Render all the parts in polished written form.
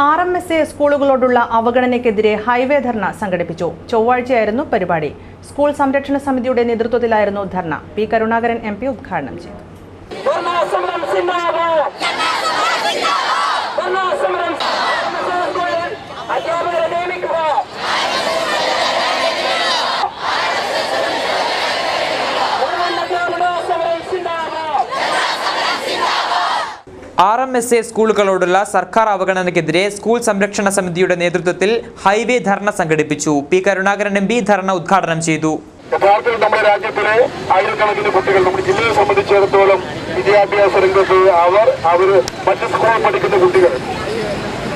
RMSA സ്കൂളുകളോടുള്ള അവഗണനയ്ക്കെതിരെ highway ധർണ സംഘടിപ്പിച്ചു. ചൊവ്വാഴ്ചയായിരുന്നു പരിപാടി. School സംരക്ഷണ സമിതിയുടെ നേതൃത്വത്തിലായിരുന്നു ധർണ. പി കരുണാകരൻ MP ഉദ്ഘാടനം ചെയ്തു. RMSA സ്കൂളുകളോടുള്ള സർക്കാർ അവഗണനയ്ക്കെതിരെ സ്കൂൾ സംരക്ഷണ സമിതിയുടെ നേതൃത്വത്തിൽ ഹൈവേ ധർണ സംഘടിപ്പിച്ചു. പി കരുണാകരൻ MP ധർണ ഉദ്ഘാടനം ചെയ്തു. യഥാർത്ഥത്തിൽ നമ്മുടെ രാജ്യത്തിലെ ആയിരക്കണക്കിന് കുട്ടികൾ നമ്മുടെ ജില്ലയെ സംബന്ധിച്ചിടത്തോളം വിദ്യാഭ്യാസ രംഗത്ത് അവർ മറ്റ് സ്കൂളിൽ പഠിക്കുന്ന കുട്ടികൾ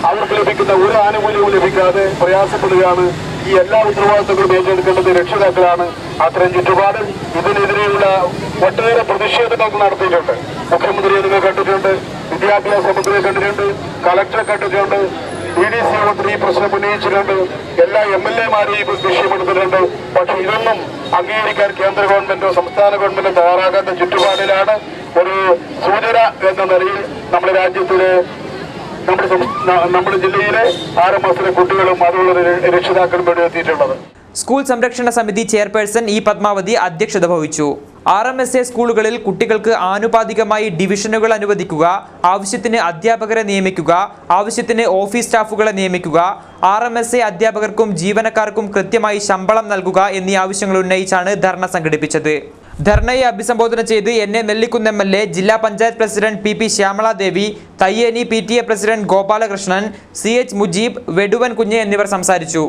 അവർക്ക് ലഭിക്കുന്ന ഒരു ആനുകൂല്യവും ലഭിക്കാതെ പ്രയാസപ്പെടുകയാണ്. ഈ എല്ലാ ഉത്തരവാദിത്തങ്ങളും ഏറ്റെടുക്കേണ്ടത് രക്ഷിതാക്കളാണ്. അത്തരം ചുറ്റുപാട് ഇതിനെതിരെയുള്ള ഒട്ടേറെ പ്രതിഷേധങ്ങൾ നടത്തിയിട്ടുണ്ട്. മുഖ്യമന്ത്രിയെ നിങ്ങൾ കണ്ടിട്ടുണ്ട്, വിദ്യാഭ്യാസ മന്ത്രിയെ കണ്ടിട്ടുണ്ട്, കളക്ടറെ കണ്ടിട്ടുണ്ട്, DDC യോഗത്തിൽ ഈ പ്രശ്നം ഉന്നയിച്ചിട്ടുണ്ട്, എല്ലാ MLA-മാരെയും വിഷയപ്പെടുത്തിയിട്ടുണ്ട്. പക്ഷെ ഇതൊന്നും അംഗീകരിക്കാൻ കേന്ദ്ര ഗവൺമെന്റോ സംസ്ഥാന ഗവൺമെന്റോ തയ്യാറാകാത്ത ചുറ്റുപാടിലാണ് ഒരു സൂചന എന്ന നിലയിൽ നമ്മുടെ രാജ്യത്തിലെ നമ്മുടെ ജില്ലയിലെ RMSA കുട്ടികളും അതുള്ള രക്ഷിതാക്കളും വേണ്ടി എത്തിയിട്ടുള്ളത്. സ്കൂൾ സംരക്ഷണ സമിതി ചെയർപേഴ്സൺ E പത്മാവതി അധ്യക്ഷത വഹിച്ചു. RMSA സ്കൂളുകളിൽ കുട്ടികൾക്ക് ആനുപാതികമായി ഡിവിഷനുകൾ അനുവദിക്കുക, ആവശ്യത്തിന് അധ്യാപകരെ നിയമിക്കുക, ആവശ്യത്തിന് ഓഫീസ് സ്റ്റാഫുകളെ നിയമിക്കുക, RMSA അധ്യാപകർക്കും ജീവനക്കാർക്കും കൃത്യമായി ശമ്പളം നൽകുക എന്നീ ആവശ്യങ്ങൾ ഉന്നയിച്ചാണ് ധർണ സംഘടിപ്പിച്ചത്. ധർണയെ അഭിസംബോധന ചെയ്ത് NA നെല്ലിക്കുന്ന് MLA, ജില്ലാ panchayat president PP Shyamaladevi, Thayyeni PTA president Gopalakrishnan, CH Mujeeb, Veduvan Kunju എന്നിവർ സംസാരിച്ചു.